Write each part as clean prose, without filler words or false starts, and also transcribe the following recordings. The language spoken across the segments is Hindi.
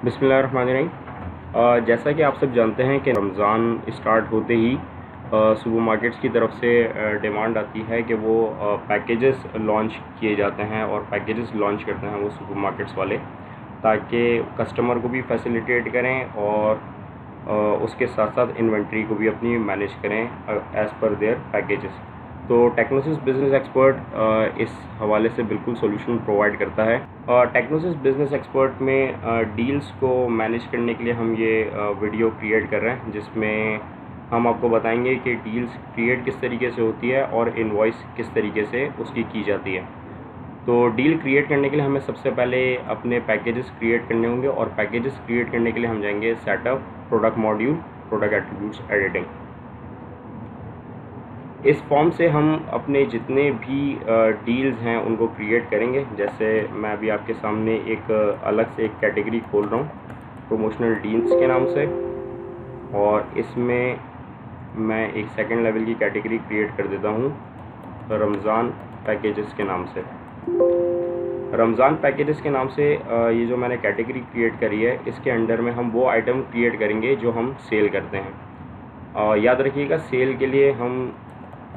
बिस्मिल्लाहिर्रहमानिर्रहीम। जैसा कि आप सब जानते हैं कि रमज़ान स्टार्ट होते ही सुपरमार्केट्स की तरफ से डिमांड आती है कि वो पैकेजेस लॉन्च किए जाते हैं और पैकेजेस लॉन्च करते हैं वो सुपरमार्केट्स वाले, ताकि कस्टमर को भी फैसिलिटेट करें और उसके साथ साथ इन्वेंट्री को भी अपनी मैनेज करें एज़ पर देयर पैकेजेस। तो टेक्नोसिस बिज़नेस एक्सपर्ट इस हवाले से बिल्कुल सॉल्यूशन प्रोवाइड करता है। टेक्नोसिस बिज़नेस एक्सपर्ट में डील्स को मैनेज करने के लिए हम ये वीडियो क्रिएट कर रहे हैं, जिसमें हम आपको बताएंगे कि डील्स क्रिएट किस तरीके से होती है और इनवॉइस किस तरीके से उसकी की जाती है। तो डील क्रिएट करने के लिए हमें सबसे पहले अपने पैकेजेस क्रिएट करने होंगे और पैकेजेस क्रिएट करने के लिए हम जाएंगे setup, product module, product attributes, editing. इस फॉर्म से हम अपने जितने भी डील्स हैं उनको क्रिएट करेंगे। जैसे मैं अभी आपके सामने एक अलग से एक कैटेगरी खोल रहा हूँ प्रमोशनल डील्स के नाम से, और इसमें मैं एक सेकंड लेवल की कैटेगरी क्रिएट कर देता हूँ रमज़ान पैकेजेस के नाम से। रमज़ान पैकेजेस के नाम से ये जो मैंने कैटेगरी क्रिएट करी है, इसके अंडर में हम वो आइटम क्रिएट करेंगे जो हम सेल करते हैं। याद रखिएगा, सेल के लिए हम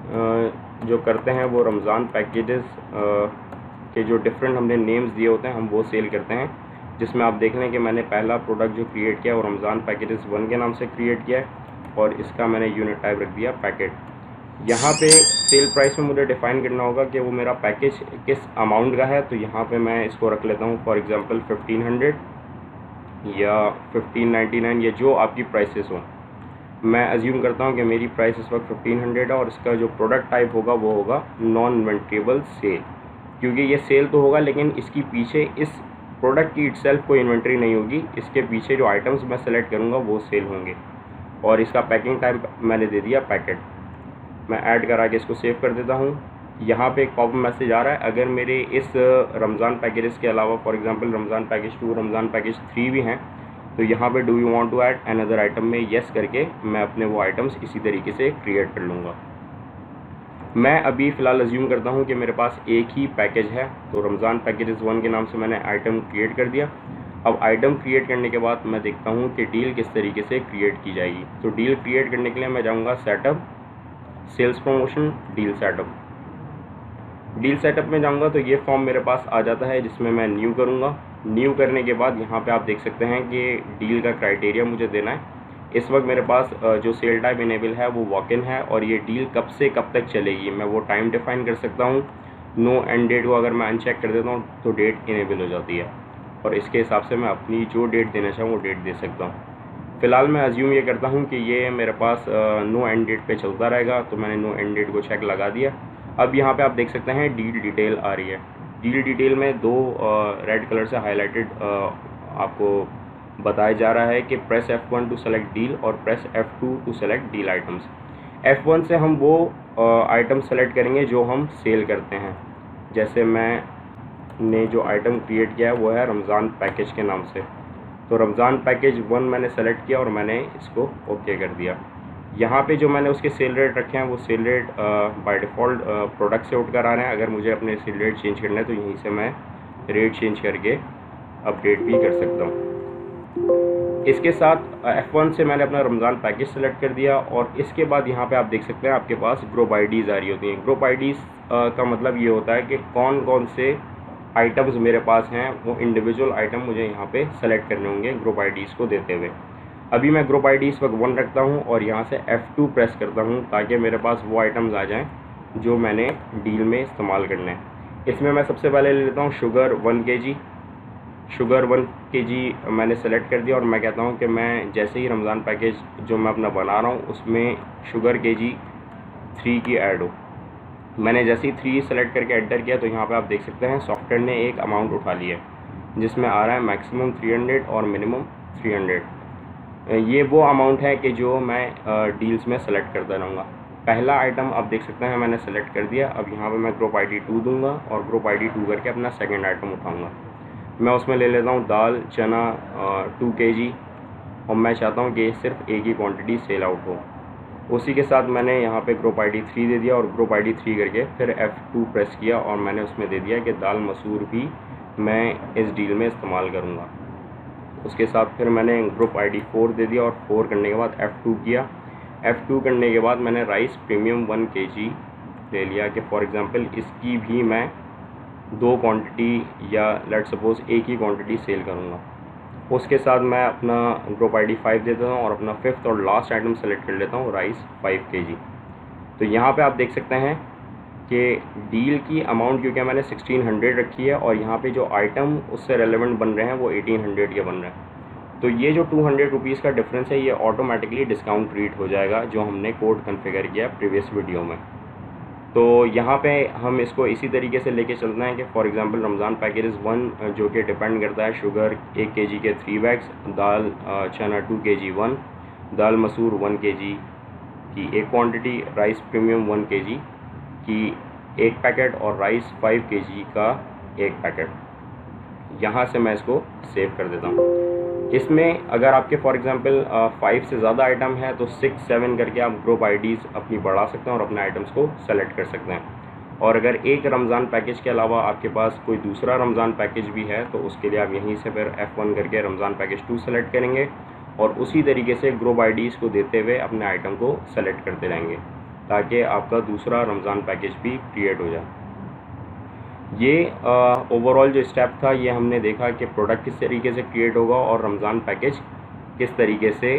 जो करते हैं वो रमज़ान पैकेजेस के जो डिफरेंट हमने नेम्स दिए होते हैं हम वो सेल करते हैं। जिसमें आप देख लें कि मैंने पहला प्रोडक्ट जो क्रिएट किया वो रमज़ान पैकेजेस 1 के नाम से क्रिएट किया है और इसका मैंने यूनिट टाइप रख दिया पैकेट। यहाँ पे सेल प्राइस में मुझे डिफ़ाइन करना होगा कि वो मेरा पैकेज किस अमाउंट का है। तो यहाँ पे मैं इसको रख लेता हूँ फॉर एग्ज़ाम्पल 1500 या 1599 या जो आपकी प्राइसेस हों। मैं अज्यूम करता हूँ कि मेरी प्राइस इस वक्त 1500 है और इसका जो प्रोडक्ट टाइप होगा वो होगा नॉन इन्वेंट्रेबल सेल, क्योंकि ये सेल तो होगा लेकिन इसकी पीछे इस प्रोडक्ट की इटसेल्फ कोई इन्वेंट्री नहीं होगी। इसके पीछे जो आइटम्स मैं सेलेक्ट करूँगा वो सेल होंगे। और इसका पैकिंग टाइप मैंने दे दिया पैकेट। मैं ऐड करा के इसको सेव कर देता हूँ। यहाँ पे एक पॉप मैसेज आ रहा है, अगर मेरे इस रमज़ान पैकेजेस के अलावा for example Ramzan package 2, Ramzan package 3 भी हैं, तो यहाँ पे do you want to add another item में येस करके मैं अपने वो आइटम्स इसी तरीके से क्रिएट कर लूँगा। मैं अभी फ़िलहाल अज्यूम करता हूँ कि मेरे पास एक ही पैकेज है, तो रमज़ान पैकेजेस 1 के नाम से मैंने आइटम क्रिएट कर दिया। अब आइटम क्रिएट करने के बाद मैं देखता हूँ कि डील किस तरीके से क्रिएट की जाएगी। तो डील क्रिएट करने के लिए मैं जाऊँगा setup, sales promotion, deal setup. Deal setup में जाऊँगा तो ये फॉर्म मेरे पास आ जाता है, जिसमें मैं न्यू करूँगा। न्यू करने के बाद यहाँ पे आप देख सकते हैं कि डील का क्राइटेरिया मुझे देना है। इस वक्त मेरे पास जो सेल टाइप इनेबल है वो वॉक इन है और ये डील कब से कब तक चलेगी मैं वो टाइम डिफाइन कर सकता हूँ। नो एंड डेट को अगर मैं अनचेक कर देता हूँ तो डेट इनेबल हो जाती है और इसके हिसाब से मैं अपनी जो डेट देना चाहूँ वो डेट दे सकता हूँ। फ़िलहाल मैं अज्यूम ये करता हूँ कि ये मेरे पास नो एंड डेट पे चलता रहेगा, तो मैंने नो एंड डेट को चेक लगा दिया। अब यहाँ पे आप देख सकते हैं डील डिटेल आ रही है। डील डिटेल में दो रेड कलर से हाईलाइटेड आपको बताया जा रहा है कि press F1 to select deal और press F2 to select deal items. F1 से हम वो आइटम सेलेक्ट करेंगे जो हम सेल करते हैं। जैसे मैंने जो आइटम क्रिएट किया है वो है रमज़ान पैकेज के नाम से, तो रमज़ान पैकेज 1 मैंने सेलेक्ट किया और मैंने इसको ओके कर दिया। यहाँ पे जो मैंने उसके सेल रेट रखे हैं वो cell rate by default product से उठ कर आ रहे हैं। अगर मुझे अपने सेल रेट चेंज करना है तो यहीं से मैं रेट चेंज करके अपडेट भी कर सकता हूँ। इसके साथ F1 से मैंने अपना रमज़ान पैकेज सेलेक्ट कर दिया और इसके बाद यहाँ पे आप देख सकते हैं आपके पास ग्रुप आईडीज़ आ रही होती हैं। ग्रुप आईडीज़ का मतलब ये होता है कि कौन कौन से आइटम्स मेरे पास हैं, वो इंडिविजुअल आइटम मुझे यहाँ पे सेलेक्ट करने होंगे ग्रुप आईडीज़ को देते हुए। अभी मैं ग्रुप आईडी इस वक्त 1 रखता हूँ और यहाँ से F2 प्रेस करता हूँ ताकि मेरे पास वो आइटम्स आ जाएं जो मैंने डील में इस्तेमाल करने हैं। इसमें मैं सबसे पहले ले लेता हूँ शुगर 1 kg। शुगर 1 kg मैंने सेलेक्ट कर दिया और मैं कहता हूँ कि मैं जैसे ही रमज़ान पैकेज जो मैं अपना बना रहा हूँ उसमें शुगर kg 3 की ऐड हो। मैंने जैसे ही 3 सेलेक्ट करके एंटर किया तो यहाँ पे आप देख सकते हैं सॉफ्टवेयर ने एक अमाउंट उठा लिया है जिसमें आ रहा है मैक्सिमम 300 और मिनिमम 300। ये वो अमाउंट है कि जो मैं डील्स में सेलेक्ट करता रहूँगा। पहला आइटम आप देख सकते हैं मैंने सेलेक्ट कर दिया। अब यहाँ पे मैं ग्रुप आईडी 2 दूंगा और ग्रुप आईडी 2 करके अपना सेकंड आइटम उठाऊँगा। मैं उसमें ले लेता हूँ दाल चना 2 kg और मैं चाहता हूँ कि सिर्फ एक ही क्वांटिटी सेल आउट हो। उसी के साथ मैंने यहाँ पे ग्रुप आईडी 3 दे दिया और ग्रुप आईडी 3 करके फिर F2 प्रेस किया और मैंने उसमें दे दिया कि दाल मसूर भी मैं इस डील में इस्तेमाल करूँगा। उसके साथ फिर मैंने ग्रुप आईडी 4 दे दिया और 4 करने के बाद F2 किया। F2 करने के बाद मैंने राइस प्रीमियम 1 kg ले लिया कि फॉर एग्ज़ाम्पल इसकी भी मैं 2 क्वांटिटी या लेट सपोज़ एक ही क्वांटिटी सेल करूँगा। उसके साथ मैं अपना ग्रुप आईडी 5 देता हूँ और अपना 5th और लास्ट आइटम सेलेक्ट कर लेता हूँ, राइस 5 kg। तो यहाँ पे आप देख सकते हैं कि डील की अमाउंट क्योंकि मैंने 1600 रखी है और यहाँ पे जो आइटम उससे रेलेवेंट बन रहे हैं वो 1800 के बन रहे हैं। तो ये जो 200 रुपीज़ का डिफरेंस है ये ऑटोमेटिकली डिस्काउंट रेट हो जाएगा जो हमने कोड कॉन्फ़िगर किया प्रीवियस वीडियो में। तो यहाँ पे हम इसको इसी तरीके से लेके चलते हैं कि फॉर एग्जांपल रमज़ान पैकेज 1 जो कि डिपेंड करता है शुगर 1 kg के 3 बैग्स, दाल चना 2 kg 1, दाल मसूर 1 kg की एक क्वांटिटी, राइस प्रीमियम 1 kg की एक पैकेट और राइस 5 kg का एक पैकेट। यहाँ से मैं इसको सेव कर देता हूँ। इसमें अगर आपके फॉर एग्जांपल 5 से ज़्यादा आइटम है तो 6, 7 करके आप ग्रुप आईडीज़ अपनी बढ़ा सकते हैं और अपने आइटम्स को सेलेक्ट कर सकते हैं। और अगर एक रमज़ान पैकेज के अलावा आपके पास कोई दूसरा रमज़ान पैकेज भी है तो उसके लिए आप यहीं से फिर F1 करके रमज़ान पैकेज 2 सेलेक्ट करेंगे और उसी तरीके से ग्रुप आईडीज़ को देते हुए अपने आइटम को सेलेक्ट करते रहेंगे ताकि आपका दूसरा रमज़ान पैकेज भी क्रिएट हो जाए। ये ओवरऑल जो स्टेप था ये हमने देखा कि प्रोडक्ट किस तरीके से क्रिएट होगा और रमज़ान पैकेज किस तरीके से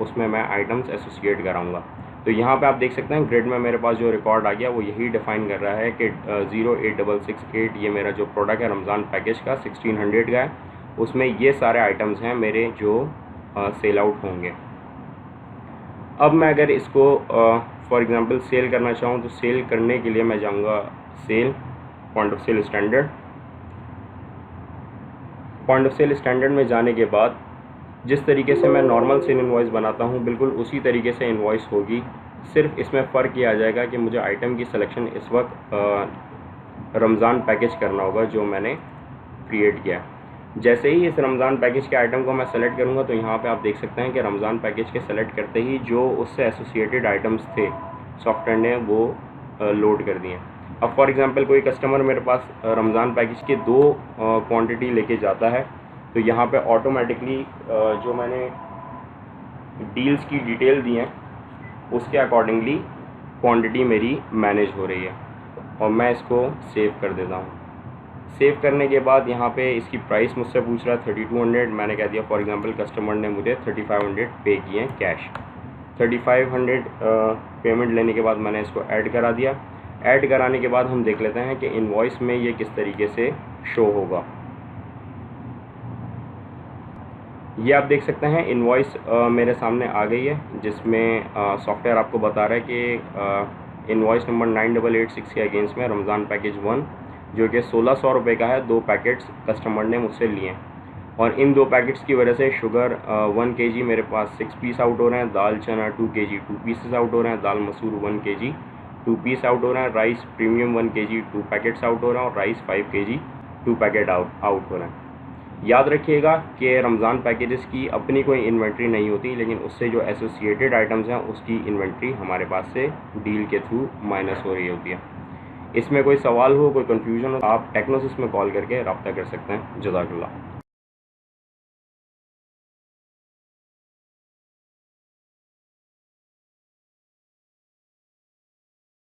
उसमें मैं आइटम्स एसोसिएट कराऊंगा। तो यहाँ पे आप देख सकते हैं ग्रिड में मेरे पास जो रिकॉर्ड आ गया वो यही डिफ़ाइन कर रहा है कि 08668 ये मेरा जो प्रोडक्ट है रमज़ान पैकेज का 1600 का है, उसमें ये सारे आइटम्स हैं मेरे जो सेल आउट होंगे। अब मैं अगर इसको फॉर एग्ज़ाम्पल सेल करना चाहूँ तो सेल करने के लिए मैं जाऊँगा sale point of sale standard. Point of sale standard में जाने के बाद जिस तरीके से मैं नॉर्मल सेल इनवॉइस बनाता हूँ बिल्कुल उसी तरीके से इनवॉइस होगी। सिर्फ इसमें फ़र्क ये आ जाएगा कि मुझे आइटम की सिलेक्शन इस वक्त रमज़ान पैकेज करना होगा जो मैंने क्रिएट किया। जैसे ही इस रमज़ान पैकेज के आइटम को मैं सेलेक्ट करूँगा तो यहाँ पे आप देख सकते हैं कि रमज़ान पैकेज के सेलेक्ट करते ही जो उससे एसोसिएटेड आइटम्स थे सॉफ्टवेयर ने वो लोड कर दिए। अब फॉर एग्ज़ाम्पल कोई कस्टमर मेरे पास रमज़ान पैकेज के 2 क्वांटिटी लेके जाता है तो यहाँ पे ऑटोमेटिकली जो मैंने डील्स की डिटेल दी हैं उसके अकॉर्डिंगली क्वांटिटी मेरी मैनेज हो रही है और मैं इसको सेव कर देता हूँ। सेव करने के बाद यहाँ पे इसकी प्राइस मुझसे पूछ रहा है 3200, मैंने कह दिया फॉर एग्ज़ाम्पल कस्टमर ने मुझे 3500 पे किए हैं कैश। 3500 पेमेंट लेने के बाद मैंने इसको ऐड करा दिया। ऐड कराने के बाद हम देख लेते हैं कि इनवॉइस में ये किस तरीके से शो होगा। ये आप देख सकते हैं इनवॉइस मेरे सामने आ गई है जिसमें सॉफ्टवेयर आपको बता रहा है कि इनवॉइस नंबर 9886 के अगेंस्ट में रमज़ान पैकेज 1 जो कि 1600 रुपये का है 2 पैकेट्स कस्टमर ने मुझसे लिए हैं और इन 2 पैकेट्स की वजह से शुगर 1 kg मेरे पास 6 पीस आउट हो रहे हैं, दाल चना 2 kg 2 पीसेस आउट हो रहे हैं, दाल मसूर 1 kg 2 पीस आउट हो रहे हैं, rice premium 1 kg 2 packets out हो रहे हैं और राइस 5 kg 2 पैकेट आउट हो रहे हैं। याद रखिएगा कि रमज़ान पैकेजेस की अपनी कोई इन्वेंट्री नहीं होती लेकिन उससे जो एसोसिएटेड आइटम्स हैं उसकी इन्वेंट्री हमारे पास से डील के थ्रू माइनस हो रही होती है। इसमें कोई सवाल हो, कोई कन्फ्यूजन हो, आप टेक्नोसिस में कॉल करके रब्ता कर सकते हैं। जज़ाकल्लाह।